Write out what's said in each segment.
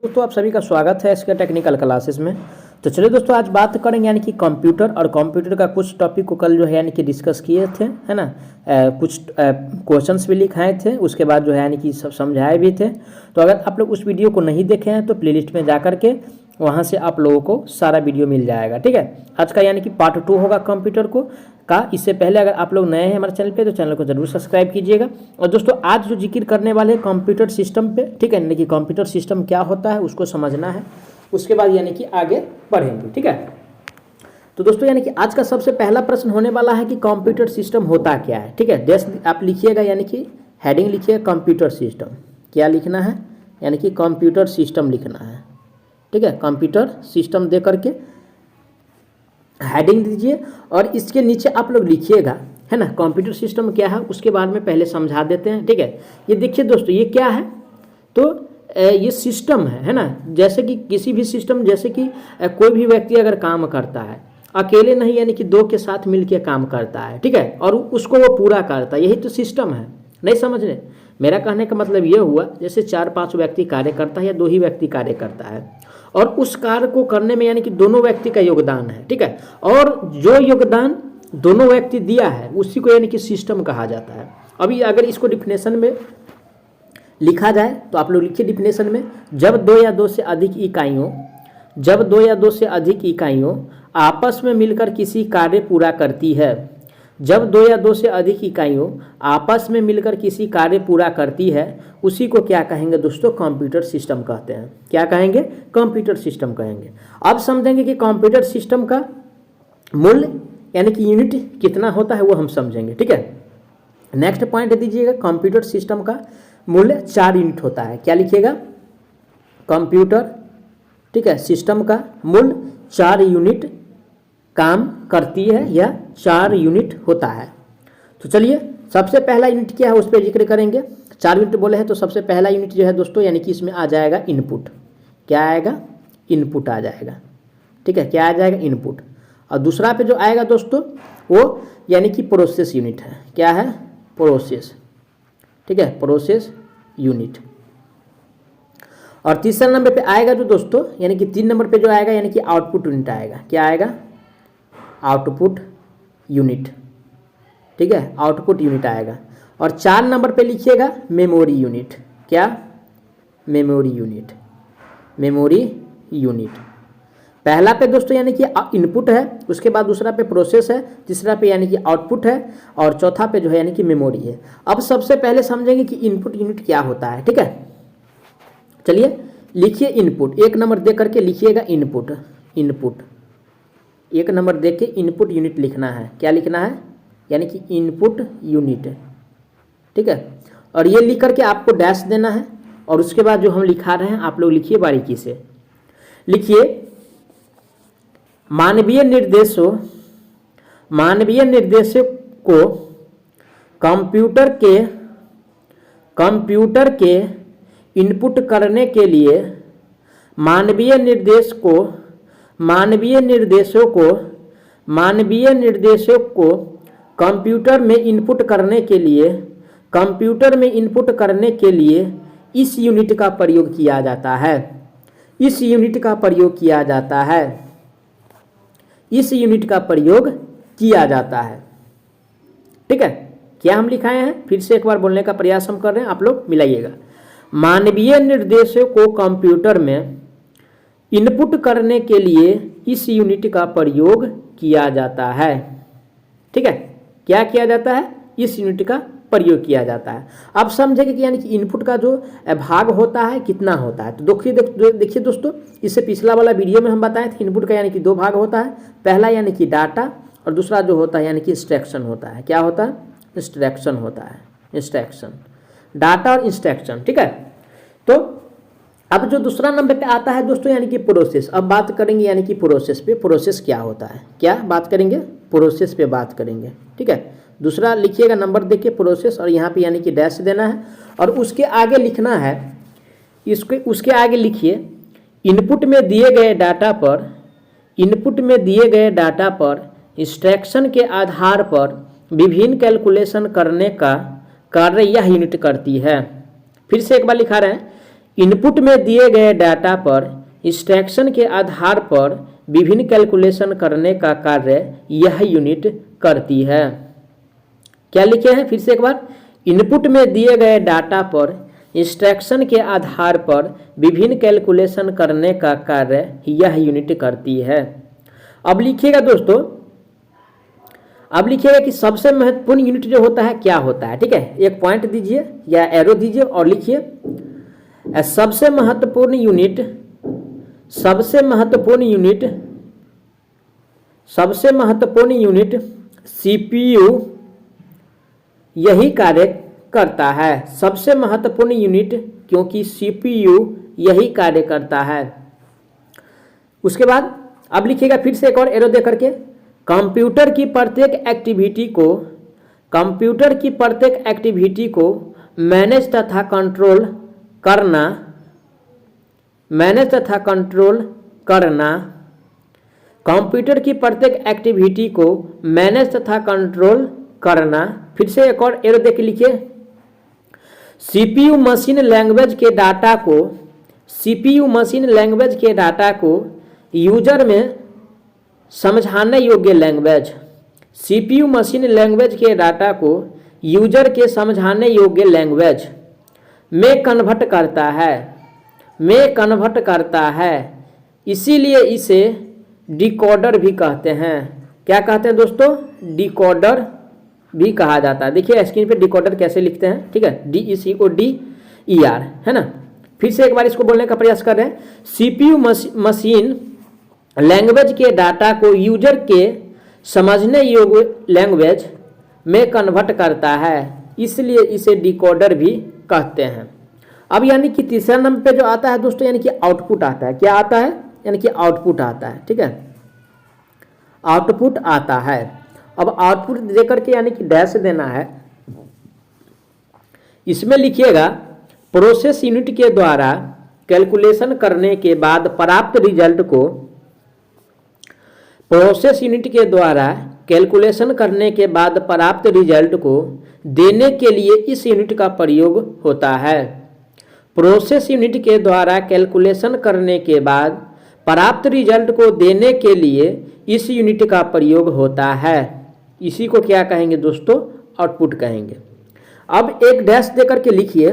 दोस्तों आप सभी का स्वागत है इसके टेक्निकल क्लासेस में। तो चलिए दोस्तों आज बात करेंगे यानी कि कंप्यूटर और कंप्यूटर का कुछ टॉपिक को कल जो है यानी कि डिस्कस किए थे, है ना। कुछ क्वेश्चंस भी लिखाए थे, उसके बाद जो है यानी कि सब समझाए भी थे। तो अगर आप लोग उस वीडियो को नहीं देखे हैं तो प्लेलिस्ट में जा करके वहाँ से आप लोगों को सारा वीडियो मिल जाएगा, ठीक है। आज का यानी कि पार्ट 2 होगा कंप्यूटर को का। इससे पहले अगर आप लोग नए हैं हमारे चैनल पे तो चैनल को जरूर सब्सक्राइब कीजिएगा। और दोस्तों आज जो जिक्र करने वाले हैं कंप्यूटर सिस्टम पे, ठीक है, यानी कि कंप्यूटर सिस्टम क्या होता है उसको समझना है, उसके बाद यानी कि आगे बढ़ेंगे, ठीक है। तो दोस्तों यानी कि आज का सबसे पहला प्रश्न होने वाला है कि कंप्यूटर सिस्टम होता क्या है, ठीक है। डेस्क आप लिखिएगा, यानी कि हेडिंग लिखिएगा कंप्यूटर सिस्टम। क्या लिखना है, यानी कि कंप्यूटर सिस्टम लिखना है, ठीक है। कंप्यूटर सिस्टम दे करके हेडिंग दीजिए और इसके नीचे आप लोग लिखिएगा, है ना, कंप्यूटर सिस्टम क्या है उसके बारे में पहले समझा देते हैं, ठीक है। ये देखिए दोस्तों ये क्या है, तो ये सिस्टम है ना। जैसे कि किसी भी सिस्टम, जैसे कि कोई भी व्यक्ति अगर काम करता है अकेले नहीं, यानी कि दो के साथ मिलकर काम करता है, ठीक है, और उसको वो पूरा करता है, यही तो सिस्टम है। नहीं समझ रहे, मेरा कहने का मतलब ये हुआ जैसे 4-5 व्यक्ति कार्य करता है या 2 ही व्यक्ति कार्य करता है और उस कार्य को करने में यानी कि दोनों व्यक्ति का योगदान है, ठीक है। और जो योगदान दोनों व्यक्ति दिया है उसी को यानी कि सिस्टम कहा जाता है। अभी अगर इसको डिफिनेशन में लिखा जाए तो आप लोग लिखिए डिफिनेशन में, जब 2 या 2 से अधिक इकाइयों आपस में मिलकर किसी कार्य पूरा करती है, जब 2 या 2 से अधिक इकाइयों आपस में मिलकर किसी कार्य पूरा करती है उसी को क्या कहेंगे दोस्तों, कंप्यूटर सिस्टम कहते हैं। क्या कहेंगे, कंप्यूटर सिस्टम कहेंगे। अब समझेंगे कि कंप्यूटर सिस्टम का मूल्य यानी कि यूनिट कितना होता है वो हम समझेंगे, ठीक है। नेक्स्ट पॉइंट दीजिएगा, कंप्यूटर सिस्टम का मूल्य 4 यूनिट होता है। क्या लिखिएगा, कंप्यूटर, ठीक है, सिस्टम का मूल्य 4 यूनिट काम करती है या 4 यूनिट होता है। तो चलिए सबसे पहला यूनिट क्या है उस पर जिक्र करेंगे। 4 यूनिट बोले हैं तो सबसे पहला यूनिट जो है दोस्तों यानी कि इसमें आ जाएगा इनपुट। क्या आएगा, इनपुट आ जाएगा, ठीक है। क्या आ जाएगा, इनपुट। और दूसरा पे जो आएगा दोस्तों वो यानी कि प्रोसेस यूनिट है। क्या है, प्रोसेस, ठीक है, प्रोसेस यूनिट। और तीसरा नंबर पे आएगा जो दोस्तों यानी कि 3 नंबर पे जो आएगा यानी कि आउटपुट यूनिट आएगा। क्या आएगा, आउटपुट यूनिट, ठीक है, आउटपुट यूनिट आएगा। और 4 नंबर पे लिखिएगा मेमोरी यूनिट। क्या, मेमोरी यूनिट, मेमोरी यूनिट। पहला पे दोस्तों यानी कि इनपुट है, उसके बाद दूसरा पे प्रोसेस है, तीसरा पे यानी कि आउटपुट है और चौथा पे जो है यानी कि मेमोरी है। अब सबसे पहले समझेंगे कि इनपुट यूनिट क्या होता है, ठीक है। चलिए लिखिए इनपुट, 1 नंबर दे करके लिखिएगा इनपुट। इनपुट 1 नंबर दे के इनपुट यूनिट लिखना है। क्या लिखना है, यानी कि इनपुट यूनिट, ठीक है। और ये लिख करके आपको डैश देना है और उसके बाद जो हम लिखा रहे हैं आप लोग लिखिए बारीकी से। लिखिए मानवीय निर्देशों को कंप्यूटर के इनपुट करने के लिए मानवीय निर्देशों को कंप्यूटर में इनपुट करने के लिए इस यूनिट का प्रयोग किया जाता है। इस यूनिट का प्रयोग किया जाता है, ठीक है। क्या हम लिखाए हैं, फिर से एक बार बोलने का प्रयास हम कर रहे हैं, आप लोग मिलाइएगा। मानवीय निर्देशों को कंप्यूटर में इनपुट करने के लिए इस यूनिट का प्रयोग किया जाता है, ठीक है। क्या किया जाता है, इस यूनिट का प्रयोग किया जाता है। अब समझेंगे कि यानी कि इनपुट का जो भाग होता है कितना होता है। तो देखिए दोस्तों, इससे पिछला वाला वीडियो में हम बताए थे इनपुट का यानी कि 2 भाग होता है। पहला यानी कि डाटा और दूसरा जो होता है यानी कि इंस्ट्रक्शन होता है। क्या होता है, इंस्ट्रक्शन होता है, इंस्ट्रक्शन, डाटा और इंस्ट्रक्शन, ठीक है। तो अब जो दूसरा नंबर पे आता है दोस्तों यानी कि प्रोसेस। अब बात करेंगे यानी कि प्रोसेस पे, प्रोसेस क्या होता है, क्या बात करेंगे, प्रोसेस पे बात करेंगे, ठीक है। दूसरा लिखिएगा नंबर देखिए प्रोसेस और यहाँ पे यानी कि डैश देना है और उसके आगे लिखना है, उसके आगे लिखिए इनपुट में दिए गए डाटा पर इंस्ट्रक्शन के आधार पर विभिन्न कैलकुलेशन करने का कार्य यह यूनिट करती है। फिर से एक बार लिखा रहे हैं, इनपुट में दिए गए डाटा पर इंस्ट्रक्शन के आधार पर विभिन्न कैलकुलेशन करने का कार्य यह यूनिट करती है। क्या लिखे हैं फिर से एक बार, इनपुट में दिए गए डाटा पर इंस्ट्रक्शन के आधार पर विभिन्न कैलकुलेशन करने का कार्य यह यूनिट करती है। अब लिखिएगा दोस्तों, अब लिखिएगा कि सबसे महत्वपूर्ण यूनिट जो होता है क्या होता है। ठीक है, एक पॉइंट दीजिए या एरो दीजिए और लिखिए सबसे महत्वपूर्ण यूनिट, सबसे महत्वपूर्ण यूनिट, सबसे महत्वपूर्ण यूनिट सीपीयू यही कार्य करता है। सबसे महत्वपूर्ण यूनिट क्योंकि सीपीयू यही कार्य करता है। उसके बाद अब लिखिएगा फिर से एक और एरो दे करके, कंप्यूटर की प्रत्येक एक्टिविटी को, कंप्यूटर की प्रत्येक एक्टिविटी को मैनेज तथा कंट्रोल करना, मैनेज तथा कंट्रोल करना, कंप्यूटर की प्रत्येक एक्टिविटी को मैनेज तथा कंट्रोल करना। फिर से एक और एरो देख लिखिए, सीपीयू मशीन लैंग्वेज के डाटा को, सीपीयू मशीन लैंग्वेज के डाटा को यूजर में समझाने योग्य लैंग्वेज, सीपीयू मशीन लैंग्वेज के डाटा को यूजर के समझाने योग्य लैंग्वेज में कन्वर्ट करता है, में कन्वर्ट करता है। इसीलिए इसे डिकोडर भी कहते हैं। क्या कहते हैं दोस्तों? डिकोडर भी कहा जाता है। देखिए स्क्रीन पे डिकोडर कैसे लिखते हैं। ठीक है, DECODER है ना। फिर से एक बार इसको बोलने का प्रयास कर रहे हैं, सीपीयू मशीन लैंग्वेज के डाटा को यूजर के समझने योग्य लैंग्वेज में कन्वर्ट करता है, इसलिए इसे डिकोडर भी कहते हैं। अब यानी कि तीसरा नंबर पे जो आता है दोस्तों, यानी कि आउटपुट आता है। क्या आता है? यानी कि आउटपुट आता है। ठीक है, आउटपुट आता है। अब आउटपुट देकर के यानी कि डैश देना है। इसमें लिखिएगा प्रोसेस यूनिट के द्वारा कैलकुलेशन करने के बाद प्राप्त रिजल्ट को, प्रोसेस यूनिट के द्वारा कैलकुलेशन करने के बाद प्राप्त रिजल्ट को देने के लिए इस यूनिट का प्रयोग होता है। प्रोसेस यूनिट के द्वारा कैलकुलेशन करने के बाद प्राप्त रिजल्ट को देने के लिए इस यूनिट का प्रयोग होता है। इसी को क्या कहेंगे दोस्तों? आउटपुट कहेंगे। अब एक डैश देकर के लिखिए,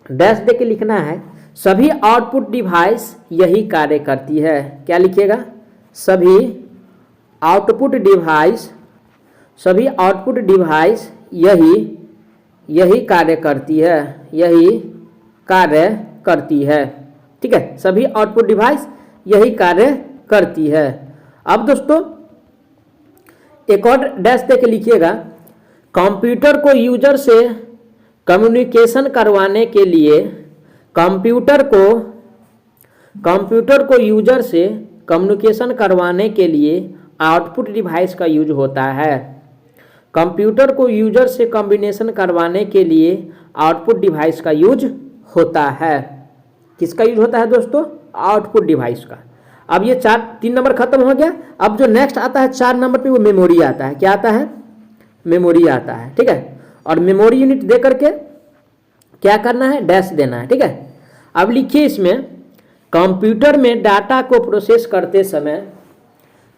डैश दे के लिखना है सभी आउटपुट डिवाइस यही कार्य करती है। क्या लिखिएगा? सभी आउटपुट डिवाइस, सभी आउटपुट डिवाइस यही कार्य करती है, यही कार्य करती है। ठीक है, सभी आउटपुट डिवाइस यही कार्य करती है। अब दोस्तों एक और डैश दे के लिखिएगा, कंप्यूटर को यूजर से कम्युनिकेशन करवाने के लिए, कंप्यूटर को यूजर से कम्युनिकेशन करवाने के लिए आउटपुट डिवाइस का यूज होता है। कंप्यूटर को यूजर से कम्युनिकेशन करवाने के लिए आउटपुट डिवाइस का यूज होता है। किसका यूज होता है दोस्तों? आउटपुट डिवाइस का। अब ये 3 नंबर खत्म हो गया। अब जो नेक्स्ट आता है 4 नंबर पे वो मेमोरी आता है। क्या आता है? मेमोरी आता है। ठीक है, और मेमोरी यूनिट दे करके क्या करना है? डैश देना है। ठीक है, अब लिखिए इसमें, कंप्यूटर में डाटा को प्रोसेस करते समय,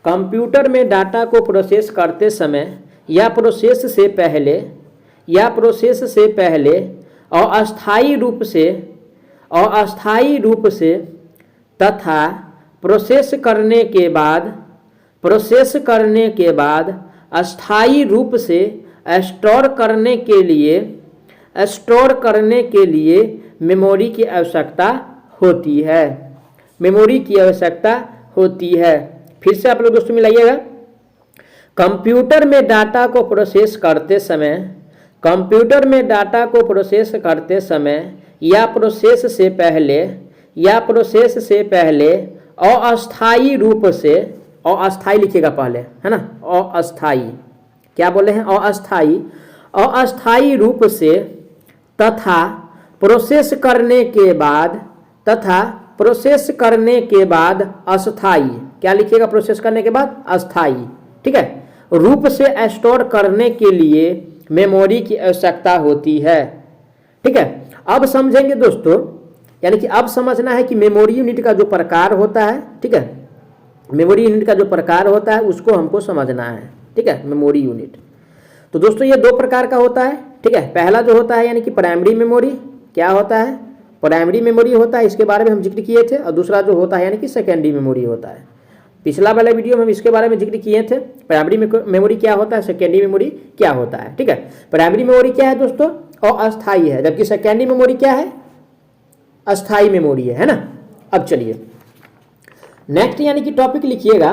कंप्यूटर में डाटा को प्रोसेस करते समय या प्रोसेस से पहले, या प्रोसेस से पहले अस्थायी रूप से तथा प्रोसेस करने के बाद अस्थायी रूप से स्टोर करने के लिए मेमोरी की आवश्यकता होती है, मेमोरी की आवश्यकता होती है। फिर से आप लोग दोस्तों मिलाइएगा, कंप्यूटर में डाटा को प्रोसेस करते समय, कंप्यूटर में डाटा को प्रोसेस करते समय या प्रोसेस से पहले अस्थायी रूप से, अस्थायी लिखिएगा पहले, है ना, अस्थायी, क्या बोले हैं? अस्थायी रूप से तथा प्रोसेस करने के बाद अस्थायी, क्या लिखिएगा? प्रोसेस करने के बाद अस्थायी, ठीक है, रूप से स्टोर करने के लिए मेमोरी की आवश्यकता होती है। ठीक है, अब समझेंगे दोस्तों यानी कि अब समझना है कि मेमोरी यूनिट का जो प्रकार होता है, ठीक है, मेमोरी यूनिट का जो प्रकार होता है उसको हमको समझना है, ठीक है, मेमोरी यूनिट। तो दोस्तों ये दो प्रकार का होता है, ठीक है। पहला जो होता है यानी कि प्राइमरी मेमोरी, क्या होता है, प्राइमरी मेमोरी होता है, इसके बारे में हम जिक्र किए थे। और दूसरा जो होता है यानी कि सेकेंडरी मेमोरी होता है। पिछला वाले वीडियो में हम इसके बारे में जिक्र किए थे, प्राइमरी मेमोरी क्या होता है, सेकेंडरी मेमोरी क्या होता है, ठीक है। प्राइमरी मेमोरी क्या है दोस्तों, और अस्थायी है, जबकि सेकेंडरी मेमोरी क्या है, अस्थायी मेमोरी है ना। अब चलिए नेक्स्ट यानी कि टॉपिक लिखिएगा।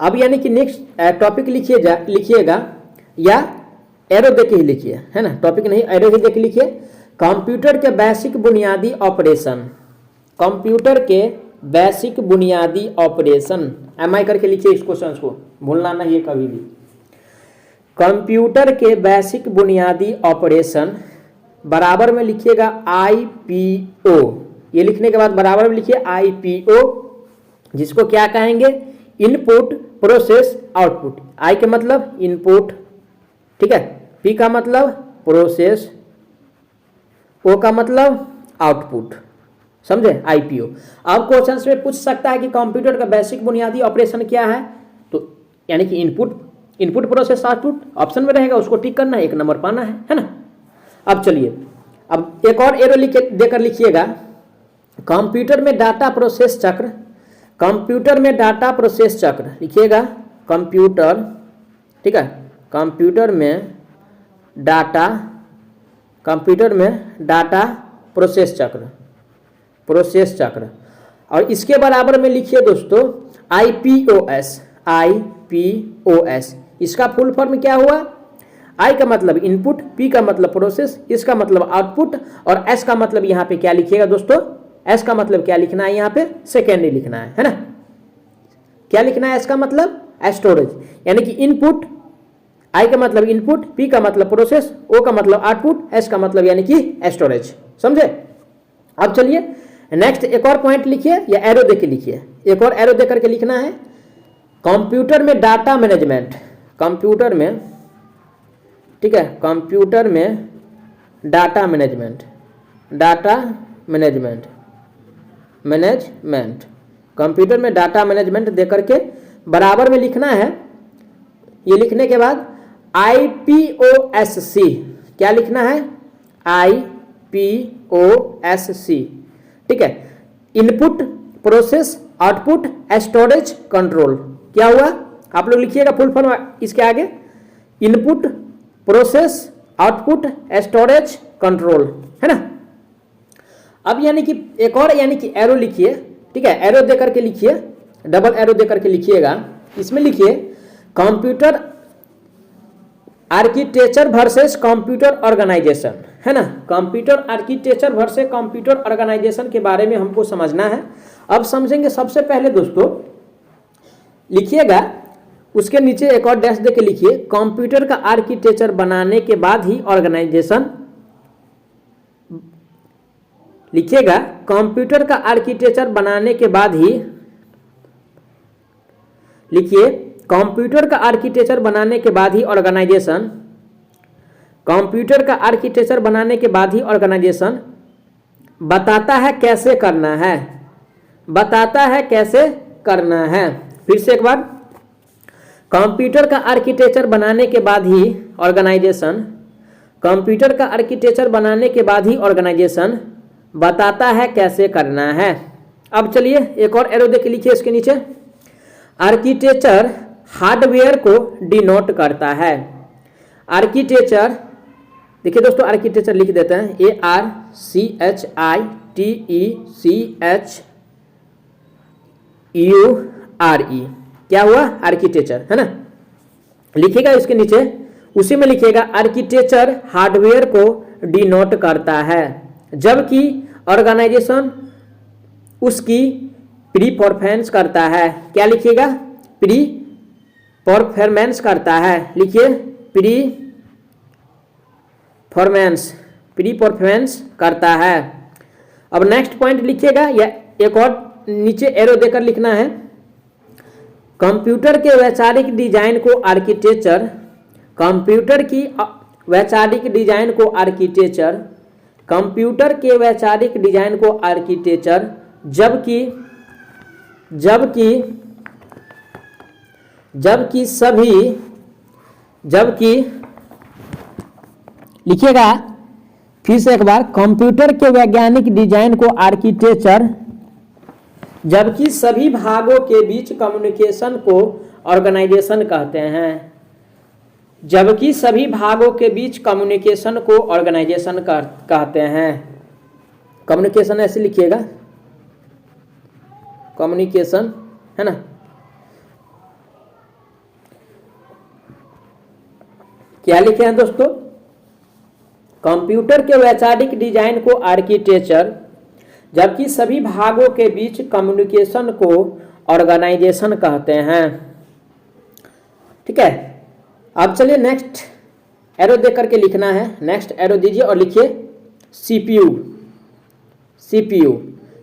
अब यानी कि नेक्स्ट टॉपिक लिखिएगा या एरो देके ही लिखिए, है ना, टॉपिक नहीं एरो ही देके लिखिए। कंप्यूटर के बेसिक बुनियादी ऑपरेशन, कंप्यूटर के बेसिक बुनियादी ऑपरेशन, एमआई करके लिखिए इस क्वेश्चन को, भूलना नहीं है कभी भी। कंप्यूटर के बेसिक बुनियादी ऑपरेशन बराबर में लिखिएगा आईपीओ। ये लिखने के बाद बराबर में लिखिए आईपीओ, जिसको क्या कहेंगे, इनपुट प्रोसेस आउटपुट। आई का मतलब इनपुट, ठीक है, पी का मतलब प्रोसेस, ओ का मतलब आउटपुट, समझे, आईपीओ। अब क्वेश्चन में पूछ सकता है कि कंप्यूटर का बेसिक बुनियादी ऑपरेशन क्या है, तो यानी कि इनपुट प्रोसेस आउटपुट ऑप्शन में रहेगा, उसको टिक करना है, 1 नंबर पाना है ना। अब चलिए अब एक और एरो देकर लिखिएगा। कंप्यूटर में डाटा प्रोसेस चक्र, कंप्यूटर में डाटा प्रोसेस चक्र लिखिएगा, कंप्यूटर, ठीक है, कंप्यूटर में डाटा प्रोसेस चक्र, और इसके बराबर में लिखिए दोस्तों आईपीओएस। इसका फुल फॉर्म क्या हुआ, आई का मतलब इनपुट, पी का मतलब प्रोसेस, इसका मतलब आउटपुट, और एस का मतलब यहाँ पे क्या लिखिएगा दोस्तों, एस का मतलब क्या लिखना है, यहाँ पे सेकेंडरी लिखना है ना। क्या लिखना है, एस का मतलब स्टोरेज, यानी कि इनपुट, आई का मतलब इनपुट, पी का मतलब प्रोसेस, ओ का मतलब आउटपुट, एस का मतलब यानी कि स्टोरेज, समझे। अब चलिए नेक्स्ट एक और पॉइंट लिखिए या एरो देके लिखिए, एक और एरो दे करके लिखना है। कंप्यूटर में डाटा मैनेजमेंट, कंप्यूटर में, ठीक है, कंप्यूटर में डाटा मैनेजमेंट कंप्यूटर में डाटा मैनेजमेंट दे करके बराबर में लिखना है। ये लिखने के बाद आईपीओएससी, क्या लिखना है, आईपीओएससी, ठीक है, input process output storage control. क्या हुआ, आप लोग लिखिएगा फुल फॉर्म इसके आगे, input process output storage control, है ना। अब यानी कि एक और यानी कि एरो लिखिए, ठीक है, एरो दे करके लिखिए, डबल एरो दे करके लिखिएगा। इसमें लिखिए computer architecture versus computer organisation, है ना। Computer architecture versus computer organisation के बारे में हमको समझना है। अब समझेंगे, सबसे पहले दोस्तों लिखिएगा, उसके नीचे एक और डैश देके लिखिए, कंप्यूटर का आर्किटेक्चर बनाने के बाद ही ऑर्गेनाइजेशन, लिखिएगा कंप्यूटर का आर्किटेक्चर बनाने के बाद ही, लिखिए कंप्यूटर का आर्किटेक्चर बनाने के बाद ही ऑर्गेनाइजेशन, कंप्यूटर का आर्किटेक्चर बनाने के बाद ही ऑर्गेनाइजेशन बताता है कैसे करना है, बताता है कैसे करना है। फिर से एक बार, कंप्यूटर का आर्किटेक्चर बनाने के बाद ही ऑर्गेनाइजेशन, कंप्यूटर का आर्किटेक्चर बनाने के बाद ही ऑर्गेनाइजेशन बताता है कैसे करना है। अब चलिए एक और एरो देके लिखिए इसके नीचे, आर्किटेक्चर हार्डवेयर को डिनोट करता है। आर्किटेक्चर, देखिए दोस्तों आर्किटेक्चर लिख देते हैं, ARCHITECHURE, क्या हुआ, आर्किटेक्चर, है ना। लिखिएगा इसके नीचे, उसी में लिखिएगा आर्किटेक्चर हार्डवेयर को डिनोट करता है, जबकि ऑर्गेनाइजेशन उसकी प्री परफॉर्मेंस करता है। क्या लिखिएगा, प्री परफॉर्मेंस करता है, लिखिए प्री परफॉर्मेंस करता है। अब नेक्स्ट पॉइंट लिखिएगा या एक और नीचे एरो देकर लिखना है, कंप्यूटर के वैचारिक डिजाइन को आर्किटेक्चर, कंप्यूटर की वैचारिक डिजाइन को आर्किटेक्चर कंप्यूटर के वैचारिक डिजाइन को आर्किटेक्चर, जबकि जबकि जबकि सभी जबकि लिखिएगा फिर से एक बार, कंप्यूटर के वैज्ञानिक डिजाइन को आर्किटेक्चर, जबकि सभी भागों के बीच कम्युनिकेशन को ऑर्गेनाइजेशन कहते हैं। जबकि सभी भागों के बीच कम्युनिकेशन को ऑर्गेनाइजेशन कहते हैं। कम्युनिकेशन ऐसे लिखिएगा, कम्युनिकेशन, है ना। क्या लिखे हैं दोस्तों? कंप्यूटर के वैचारिक डिजाइन को आर्किटेक्चर, जबकि सभी भागों के बीच कम्युनिकेशन को ऑर्गेनाइजेशन कहते हैं। ठीक है, अब चलिए नेक्स्ट एरो दे करके लिखना है। नेक्स्ट एरो दीजिए और लिखिए सीपीयू। सीपीयू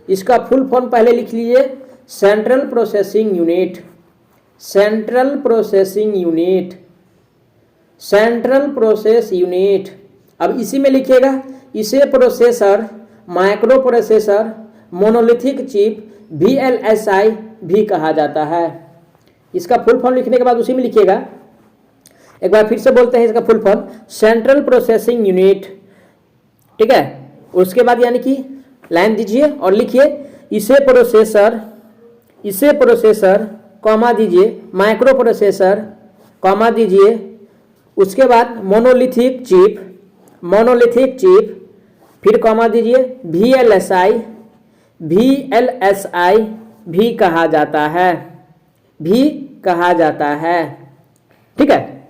इसका फुल फॉर्म पहले लिख लीजिए, central processing unit. Central processing unit, central process unit. अब इसी में लिखिएगा, इसे processor, micro processor, monolithic chip, VLSI भी कहा जाता है। इसका फुल फॉर्म लिखने के बाद उसी में लिखिएगा, एक बार फिर से बोलते हैं इसका full form, central processing unit. ठीक है, उसके बाद यानी कि लाइन दीजिए और लिखिए इसे प्रोसेसर कॉमा दीजिए, माइक्रो प्रोसेसर कॉमा दीजिए, उसके बाद मोनोलिथिक चिप, फिर कॉमा दीजिए, VLSI भी कहा जाता है। ठीक है,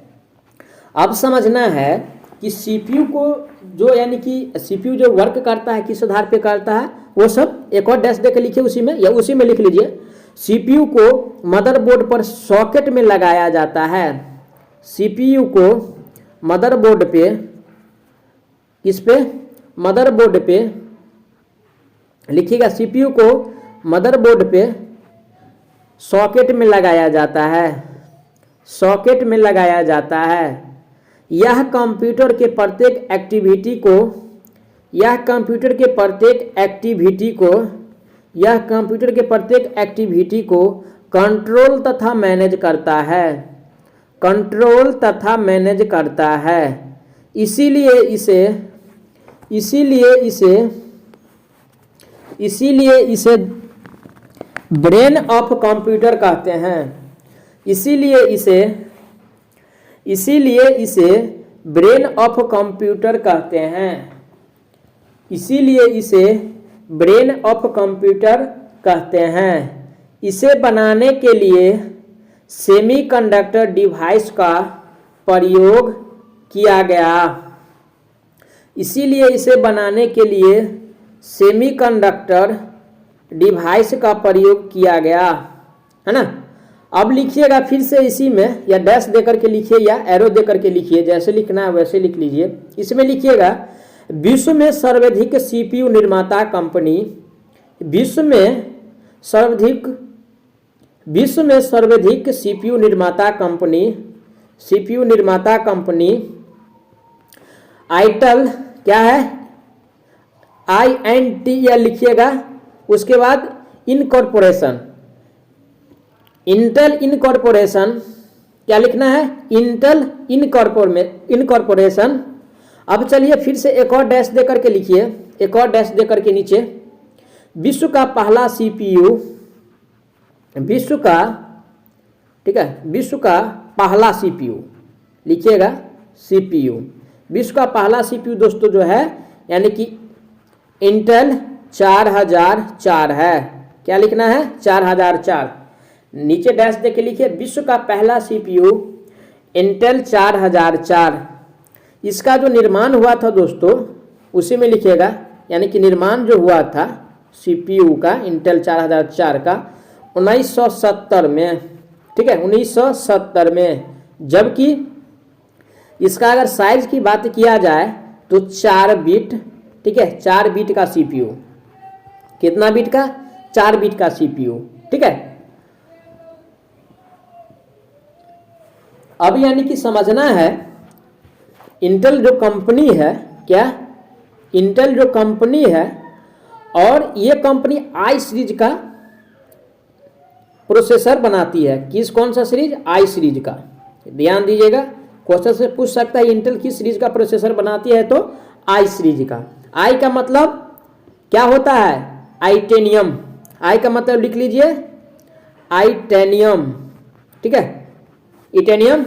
अब समझना है कि सीपीयू को जो यानी कि सीपीयू जो वर्क करता है किस आधार पे करता है, वो सब एक और डैश देकर लिखिए उसी में, या उसी में लिख लीजिए। सीपीयू को मदरबोर्ड पर सॉकेट में लगाया जाता है। सीपीयू को मदरबोर्ड पे, किस पे? मदरबोर्ड पे लिखिएगा, सीपीयू को मदरबोर्ड पे सॉकेट में लगाया जाता है। सॉकेट में लगाया जाता है। यह कंप्यूटर के प्रत्येक एक्टिविटी को कंट्रोल तथा मैनेज करता है। इसीलिए इसे ब्रेन ऑफ कंप्यूटर कहते हैं। इसीलिए इसे ब्रेन ऑफ कंप्यूटर कहते हैं। इसे बनाने के लिए सेमीकंडक्टर डिवाइस का प्रयोग किया गया। इसीलिए इसे बनाने के लिए सेमीकंडक्टर डिवाइस का प्रयोग किया गया, है ना। अब लिखिएगा फिर से इसी में, या डैश देकर के लिखिए या एरो देकर के लिखिए, जैसे लिखना है वैसे लिख लीजिए। इसमें लिखिएगा, विश्व में सर्वाधिक सीपीयू निर्माता कंपनी, विश्व में सर्वाधिक सीपीयू निर्माता कंपनी आईटेल, क्या है? INTL लिखिएगा। उसके बाद इनकॉर्पोरेशन, इंटेल इनकॉर्पोरेशन, क्या लिखना है? Intel incorporation. अब चलिए फिर से एक और डैश देकर के लिखिए, एक और डैश देकर के नीचे, विश्व का पहला सीपीयू, विश्व का पहला सीपीयू लिखिएगा, सीपीयू। विश्व का पहला सीपीयू दोस्तों जो है यानी कि इंटेल 4004 है। क्या लिखना है? 4004। नीचे डैश देके लिखिए, विश्व का पहला सीपीयू इंटेल 4004। इसका जो निर्माण हुआ था दोस्तों उसी में लिखिएगा, यानी कि निर्माण जो हुआ था सीपीयू का इंटेल 4004 का 1970 में, ठीक है, 1970 में। जबकि इसका अगर साइज की बात किया जाए तो 4 बिट, ठीक है, 4 बिट का सीपीयू। कितना बिट का? 4 बिट का सीपीयू, ठीक है। अब यानी कि समझना है इंटेल जो कंपनी है, क्या इंटेल जो कंपनी है, और ये कंपनी आई सीरीज का प्रोसेसर बनाती है। कौन सा सीरीज? आई सीरीज का। ध्यान दीजिएगा, क्वेश्चन से पूछ सकता है इंटेल किस सीरीज का प्रोसेसर बनाती है, तो आई सीरीज का। आई का मतलब क्या होता है? आइटेनियम। आई का मतलब लिख लीजिए, आइटेनियम। ठीक है, इटेनियम।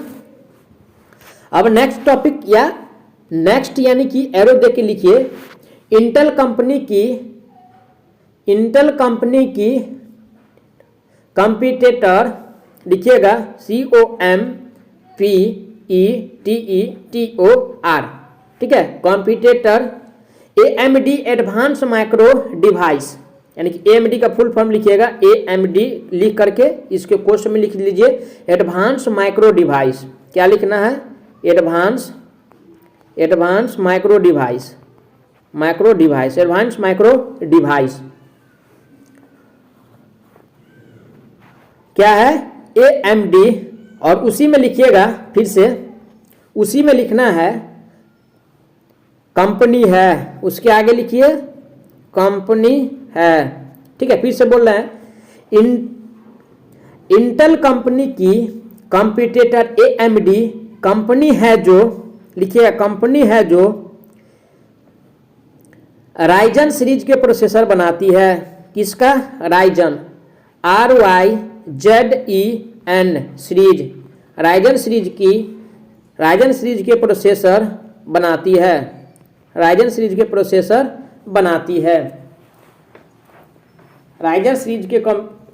अब नेक्स्ट टॉपिक या नेक्स्ट यानी कि एरो दे के लिखिए, इंटेल कंपनी की कंपटीटर लिखिएगा COMPETETOR। ठीक है, competitor AMD advance micro device, यानी कि AMD का फुल फॉर्म लिखिएगा, AMD लिख करके इसके क्वेश्चन में लिख लीजिए एडवांस माइक्रो डिवाइस। क्या लिखना है? Advance micro device, advance micro device क्या है? AMD। और उसी में लिखिएगा, फिर से उसी में लिखना है कंपनी है, उसके आगे लिखिए कंपनी है। ठीक है, फिर से बोल रहे हैं, इंटेल कंपनी की कंपटीटर AMD कंपनी है जो, लिखिएगा कंपनी है जो राइजन सीरीज के प्रोसेसर बनाती है। किसका? Ryzen, RYZEN series, Ryzen series के प्रोसेसर बनाती है, राइजन सीरीज के प्रोसेसर बनाती है, राइजन सीरीज के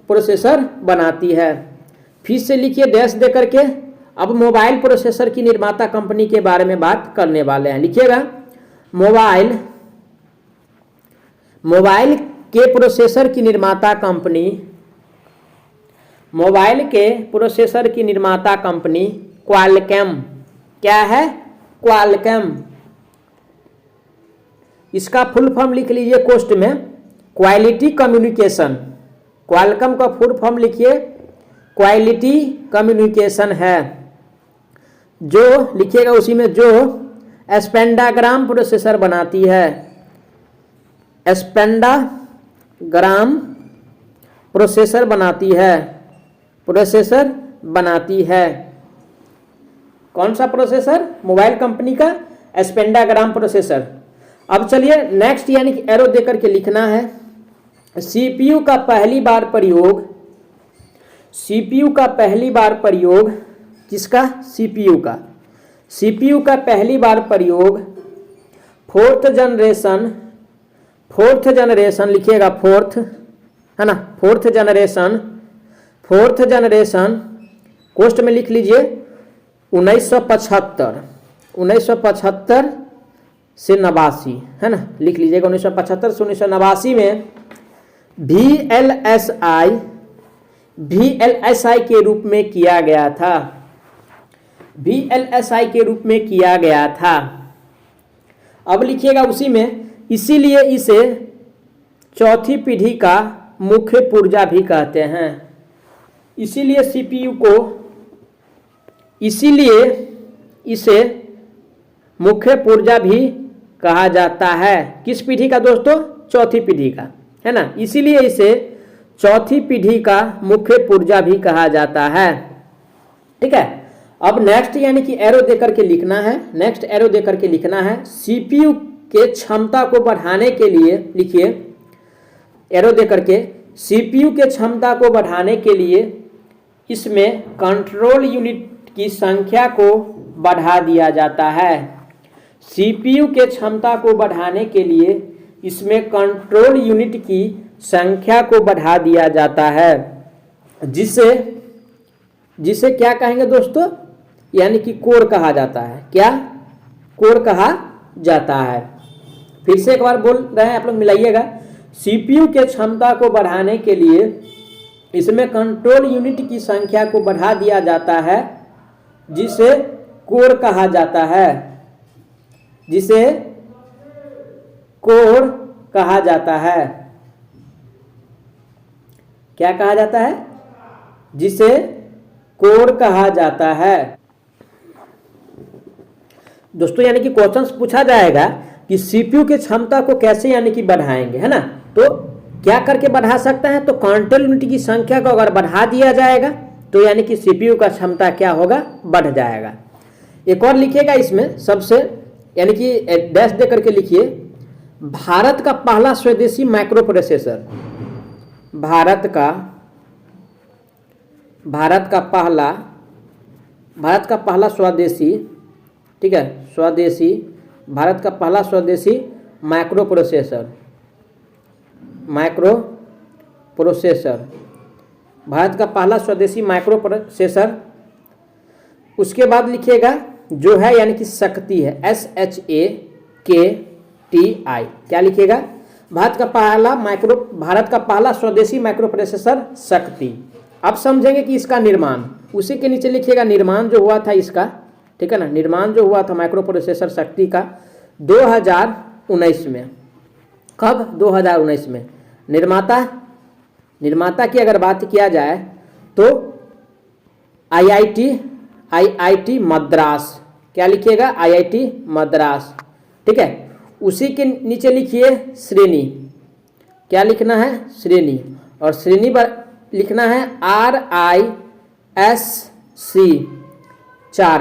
प्रोसेसर बनाती है। फिर से लिखिए डैश दे करके। अब मोबाइल प्रोसेसर की निर्माता कंपनी के बारे में बात करने वाले हैं। लिखिएगा मोबाइल के प्रोसेसर की निर्माता कंपनी, मोबाइल के प्रोसेसर की निर्माता कंपनी क्वालकॉम। क्या है? क्वालकॉम। इसका फुल फॉर्म लिख लीजिए कोष्ट में, क्वालिटी कम्युनिकेशन। क्वालकॉम का फुल फॉर्म लिखिए, क्वालिटी कम्युनिकेशन है। जो लिखिएगा उसी में, जो स्पेंडाग्राम प्रोसेसर बनाती है, स्पेंडाग्राम प्रोसेसर बनाती है। कौन सा प्रोसेसर? मोबाइल कंपनी का स्पेंडाग्राम प्रोसेसर। अब चलिए नेक्स्ट यानी कि एरो देकर के लिखना है, सीपीयू का पहली बार प्रयोग किसका? सीपीयू का पहली बार प्रयोग फोर्थ जनरेशन लिखिएगा, फोर्थ है ना, फोर्थ जनरेशन कोष्ट में लिख लीजिए 1975 से 89 है ना, लिख लीजिएगा 1975 से 1989 में VLSI के रूप में किया गया था, VLSI के रूप में किया गया था। अब लिखिएगा उसी में, इसीलिए इसे चौथी पीढ़ी का मुख्य पुर्जा भी कहते हैं। इसीलिए सीपीयू को, इसीलिए इसे मुख्य पुर्जा भी कहा जाता है। किस पीढ़ी का दोस्तों? चौथी पीढ़ी का, है ना, इसीलिए इसे चौथी पीढ़ी का मुख्य पुर्जा भी कहा जाता है। ठीक है, अब नेक्स्ट यानी कि एरो देकर के लिखना है, नेक्स्ट एरो देकर के लिखना है, सीपीयू के क्षमता को बढ़ाने के लिए, लिखिए एरो देकर के, सीपीयू के क्षमता को बढ़ाने के लिए इसमें कंट्रोल यूनिट की संख्या को बढ़ा दिया जाता है। सीपीयू के क्षमता को बढ़ाने के लिए इसमें कंट्रोल यूनिट की संख्या को बढ़ा दिया जाता है, जिसे क्या कहेंगे दोस्तों? यानी कि कोर कहा जाता है। क्या? कोर कहा जाता है। फिर से एक बार बोल रहे हैं, आप लोग मिलाइएगा, सीपीयू के क्षमता को बढ़ाने के लिए इसमें कंट्रोल यूनिट की संख्या को बढ़ा दिया जाता है, जिसे कोर कहा जाता है, जिसे कोर कहा जाता है। क्या कहा जाता है? जिसे कोर कहा जाता है। दोस्तों यानी कि क्वेश्चन पूछा जाएगा कि सीपीयू की क्षमता को कैसे यानी कि बढ़ाएंगे, है ना। तो क्या करके बढ़ा सकता है, तो काउंटर यूनिट की संख्या को अगर बढ़ा दिया जाएगा तो यानी कि सीपीयू का क्षमता क्या होगा, बढ़ जाएगा। एक और लिखिएगा इसमें सबसे, यानी कि डैश दे करके लिखिए, भारत का पहला स्वदेशी माइक्रो प्रोसेसर, भारत का पहला स्वदेशी, ठीक है, स्वदेशी, भारत का पहला स्वदेशी माइक्रो प्रोसेसर, भारत का पहला स्वदेशी माइक्रो प्रोसेसर। उसके बाद लिखिएगा जो है यानी कि शक्ति है, SHAKTI, क्या लिखिएगा, भारत का पहला स्वदेशी माइक्रो प्रोसेसर शक्ति। अब समझेंगे कि इसका निर्माण, उसी के नीचे लिखिएगा निर्माण जो हुआ था इसका, ठीक है ना, निर्माण जो हुआ था माइक्रो प्रोसेसर शक्ति का 2019 में। कब, 2019 में। निर्माता की अगर बात किया जाए तो IIT मद्रास, क्या लिखिएगा, IIT मद्रास, ठीक है। उसी के नीचे लिखिए श्रेणी, क्या लिखना है, श्रेणी, और श्रेणी पर लिखना है RISC 4,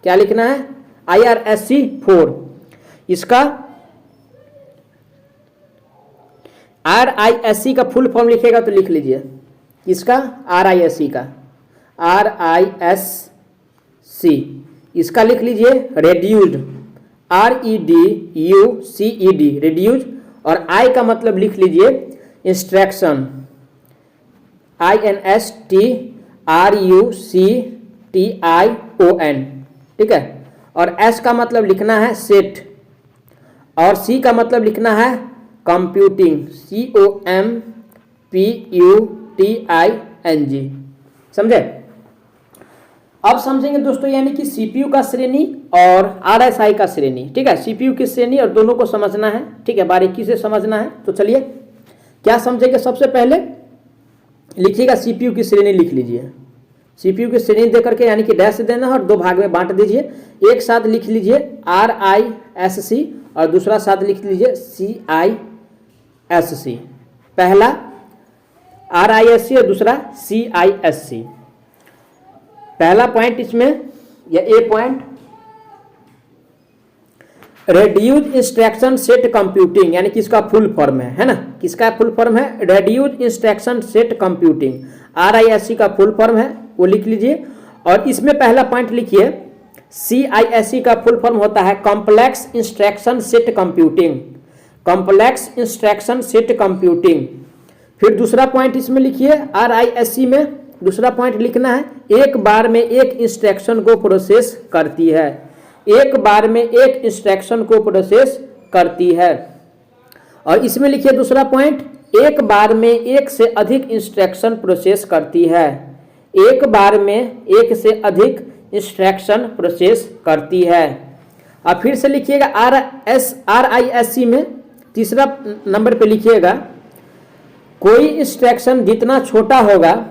क्या लिखना है, IRSC 4। इसका RISC का फुल फॉर्म लिखेगा तो लिख लीजिए, इसका RISC का RISC, इसका लिख लीजिए रेड्यूस्ड, REDUCED, रेड्यूस्ड, और I का मतलब लिख लीजिए इंस्ट्रक्शन, INSTRUCTION, ठीक है, और S का मतलब लिखना है सेट, और C का मतलब लिखना है कंप्यूटिंग, COMPUTING, समझे। अब समझेंगे दोस्तों यानी कि सीपीयू का श्रेणी और RSI का श्रेणी, ठीक है, सीपीयू की श्रेणी और दोनों को समझना है, ठीक है, बारीकी से समझना है। तो चलिए क्या समझेंगे, सबसे पहले लिखिएगा सीपीयू की श्रेणी, लिख लीजिए, सीपीयू की श्रेणी दे करके यानी कि डैश देना है और दो भाग में बांट दीजिए। एक साथ लिख लीजिए RISC और दूसरा साथ लिख लीजिए CISC, पहला RISC और दूसरा CISC। पहला पॉइंट इसमें या A point, reduced instruction set computing, यानी कि इसका फुल फॉर्म है ना, किसका फुल फॉर्म है, reduced instruction set computing, RISC का फुल फॉर्म है, वो लिख लीजिए। और इसमें पहला पॉइंट लिखिए CISC का फुल फॉर्म होता है complex instruction set computing, complex instruction set computing. फिर दूसरा पॉइंट इसमें लिखिए RISC में दूसरा पॉइंट लिखना है एक बार में एक इंस्ट्रक्शन को प्रोसेस करती है, एक बार में एक इंस्ट्रक्शन को प्रोसेस करती है। और इसमें लिखिए दूसरा पॉइंट एक बार में एक से अधिक इंस्ट्रक्शन प्रोसेस करती है, एक बार में एक से अधिक इंस्ट्रक्शन प्रोसेस करती है। अब फिर से लिखिएगा RISC में तीसरा नंबर पे लिखिएगा कोई इंस्ट्रक्शन जितना छोटा होगा,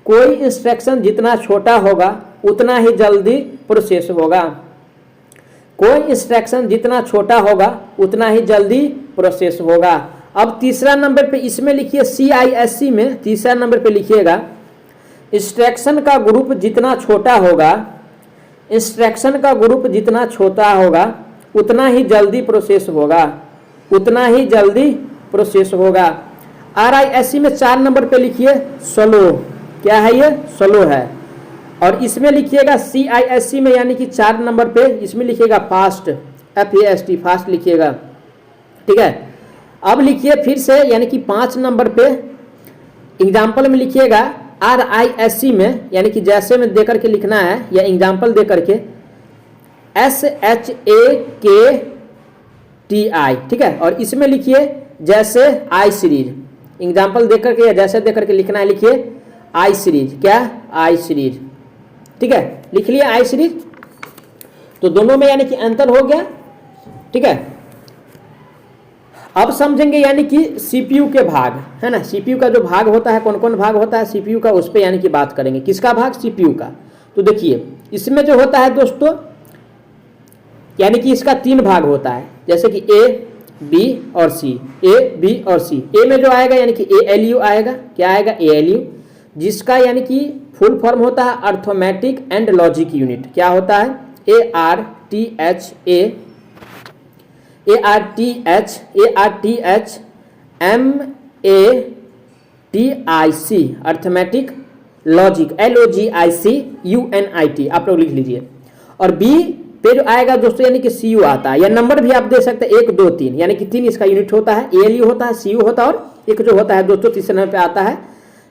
कोई इंस्ट्रक्शन जितना छोटा होगा उतना ही जल्दी प्रोसेस होगा, कोई इंस्ट्रक्शन जितना छोटा होगा उतना ही जल्दी प्रोसेस होगा। अब तीसरा नंबर पे इसमें लिखिए CISC में तीसरा नंबर पे लिखिएगा इंस्ट्रक्शन का ग्रुप जितना छोटा होगा, इंस्ट्रक्शन का ग्रुप जितना छोटा होगा उतना ही जल्दी प्रोसेस होगा, उतना ही जल्दी प्रोसेस होगा। RISC में 4 नंबर पे लिखिए स्लो, क्या है ये, स्लो है। और इसमें लिखिएगा CISC में यानी कि 4 नंबर पे इसमें लिखिएगा फास्ट, FAST, फास्ट लिखिएगा, ठीक है। अब लिखिए फिर से यानी कि 5 नंबर पे एग्जाम्पल में लिखिएगा RISC में यानी कि जैसे में देकर के लिखना है या एग्जाम्पल दे करके SHAKTI, ठीक है। और इसमें लिखिए जैसे I सीरीज, एग्जाम्पल दे करके या जैसे दे करके लिखना है, लिखिए I सीरीज, क्या, I सीरीज, ठीक है, लिख लिया I सीरीज। तो दोनों में यानी कि अंतर हो गया, ठीक है। अब समझेंगे यानी कि सीपीयू के भाग, है ना, सीपीयू का जो भाग होता है, कौन कौन भाग होता है सीपीयू का, उस पर यानी कि बात करेंगे। किसका भाग, सीपीयू का। तो देखिए इसमें जो होता है दोस्तों यानी कि इसका 3 भाग होता है। जैसे कि ए बी और सी, ए बी और सी। ए में जो आएगा यानी कि ALU आएगा, क्या आएगा ALU, जिसका यानी कि फुल फॉर्म होता है अर्थमेटिक एंड लॉजिक यूनिट। क्या होता है ARTHMATIC arithmetic logic LOGIC UNIT आप लोग लिख लीजिए। और बी पे जो आएगा दोस्तों यानी कि CU आता है, या नंबर भी आप दे सकते हैं 1 2 3, यानी कि 3 इसका यूनिट होता है, ALU होता है, CU होता है, और एक जो होता है दोस्तों तीसरे नंबर पे आता है,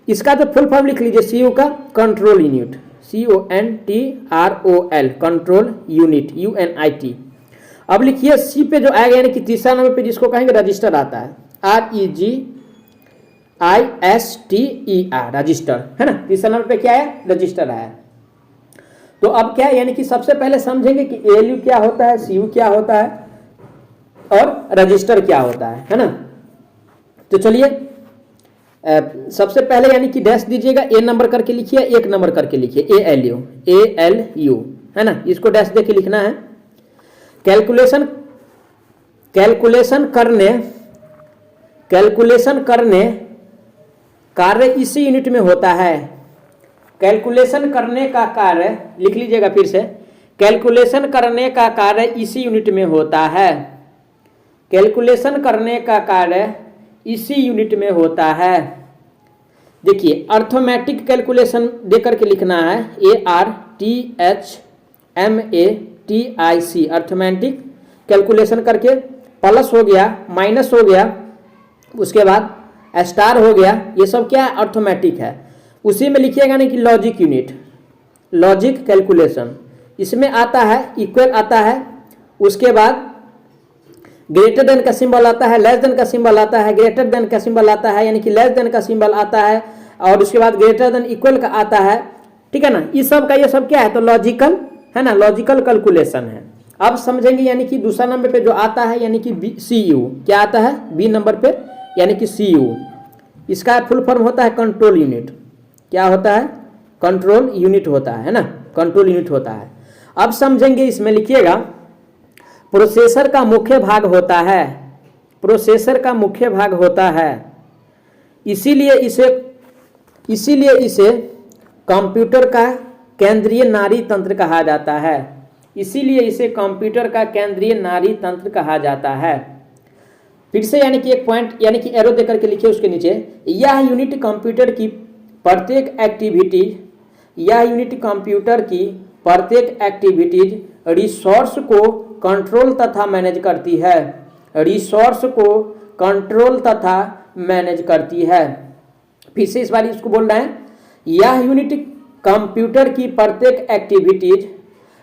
इसका जो फुल फॉर्म लिख लीजिए CU का control unit, CONTROL control unit UNIT। अब लिखिए सी पे जो आएगा यानी कि तीसरा नंबर पे जिसको कहेंगे रजिस्टर आता है, REGISTER रजिस्टर, है ना। तीसरा नंबर पे क्या है रजिस्टर है। तो अब क्या है यानी कि सबसे पहले समझेंगे कि ALU क्या होता है, CU क्या होता है और रजिस्टर क्या होता है ना। तो चलिए सबसे पहले यानी कि डैश दीजिएगा, ए नंबर करके लिखिए, 1 नंबर करके लिखिए ALU है ना, इसको डैश दे के लिखना है। कैलकुलेशन करने कार्य इसी यूनिट में होता है। कैलकुलेशन करने का कार्य लिख लीजिएगा फिर से, कैलकुलेशन करने का कार्य इसी यूनिट में होता है। कैलकुलेशन करने का कार्य इसी यूनिट में होता है। देखिए अर्थमेटिक कैलकुलेशन दे करके लिखना है ARTHMATIC अर्थमेटिक कैलकुलेशन करके, प्लस हो गया, माइनस हो गया, उसके बाद स्टार हो गया, ये सब क्या है अर्थमेटिक है। उसी में लिखिएगा नहीं कि लॉजिक यूनिट, लॉजिक कैलकुलेशन, इसमें आता है इक्वल आता है, उसके बाद ग्रेटर देन का सिंबल आता है, लेस देन का सिंबल आता है, ग्रेटर देन का सिंबल आता है, यानी कि लेस देन का सिंबल आता है, और उसके बाद ग्रेटर देन इक्वल का आता है, ठीक है ना। इस सब का ये सब क्या है तो लॉजिकल है ना, लॉजिकल कैलकुलेशन है। अब समझेंगे यानी कि दूसरा नंबर पे जो आता है यानी कि CU, क्या आता है बी नंबर पे यानी कि CU, इसका फुल फॉर्म होता है कंट्रोल यूनिट। क्या होता है कंट्रोल यूनिट होता है ना, कंट्रोल यूनिट होता है। अब समझेंगे, इसमें लिखिएगा प्रोसेसर का मुख्य भाग होता है, प्रोसेसर का मुख्य भाग होता है, इसीलिए इसे कंप्यूटर का केंद्रीय नाड़ी तंत्र कहा जाता है, इसीलिए इसे कंप्यूटर का केंद्रीय नाड़ी तंत्र कहा जाता है। फिर से यानी कि एक पॉइंट यानी कि एरो देकर के लिखिए उसके नीचे, यह यूनिट कंप्यूटर की प्रत्येक एक्टिविटीज रिसोर्स को कंट्रोल तथा मैनेज करती है, रिसोर्स को कंट्रोल तथा मैनेज करती है। फिर से इस बार इसको बोल रहे हैं, यह यूनिट कंप्यूटर की प्रत्येक एक्टिविटीज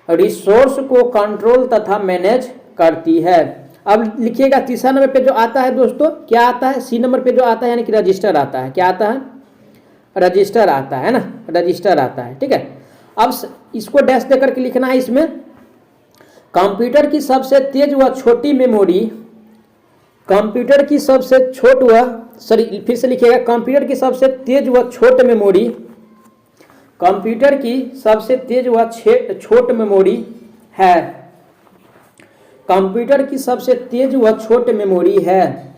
रिसोर्स को कंट्रोल तथा मैनेज करती है। अब लिखिएगा तीसरा नंबर पे जो आता है दोस्तों क्या आता है, सी नंबर पे जो आता है यानी कि रजिस्टर आता है। क्या आता है रजिस्टर आता है ना, रजिस्टर आता है, ठीक है। अब इसको डैश देकर के लिखना है, इसमें कंप्यूटर की सबसे तेज व छोटी मेमोरी, कंप्यूटर की सबसे छोट व फिर से लिखिएगा कंप्यूटर की सबसे तेज व छोट मेमोरी, कंप्यूटर की सबसे तेज व छोट मेमोरी है, कंप्यूटर की सबसे तेज व छोट मेमोरी है।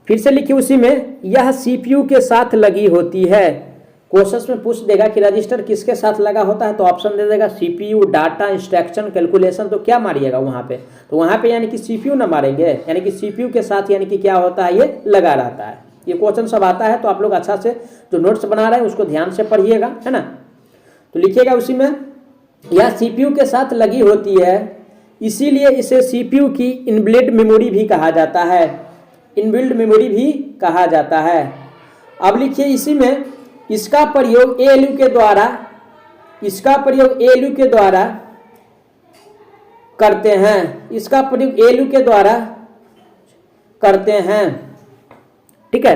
फिर से लिखिए उसी में, यह CPU के साथ लगी होती है। क्वेश्चन में पूछ देगा कि रजिस्टर किसके साथ लगा होता है, तो ऑप्शन दे देगा CPU, डाटा, इंस्ट्रक्शन, कैलकुलेशन, तो क्या मारिएगा वहाँ पे, तो वहाँ पे यानी कि CPU ना मारेंगे, यानी कि CPU के साथ यानी कि क्या होता है ये लगा रहता है। ये क्वेश्चन सब आता है, तो आप लोग अच्छा से जो नोट्स बना रहे हैं उसको ध्यान से पढ़िएगा, है ना। तो लिखिएगा उसी में, यह CPU के साथ लगी होती है, इसीलिए इसे CPU की इनबिल्ट मेमोरी भी कहा जाता है, इनबिल्ट मेमोरी भी कहा जाता है। अब लिखिए इसी में, इसका प्रयोग ALU के द्वारा, इसका प्रयोग ALU के द्वारा करते हैं, इसका प्रयोग ALU के द्वारा करते हैं, ठीक है।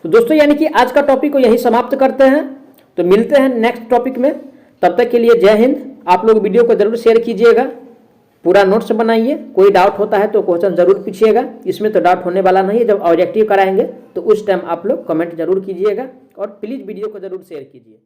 तो दोस्तों यानी कि आज का टॉपिक को यही समाप्त करते हैं, तो मिलते हैं नेक्स्ट टॉपिक में। तब तक के लिए जय हिंद। आप लोग वीडियो को जरूर शेयर कीजिएगा, पूरा नोट्स बनाइए, कोई डाउट होता है तो क्वेश्चन जरूर पूछिएगा, इसमें तो डाउट होने वाला नहीं है। जब ऑब्जेक्टिव कराएंगे तो उस टाइम आप लोग कमेंट जरूर कीजिएगा, और प्लीज़ वीडियो को जरूर शेयर कीजिए।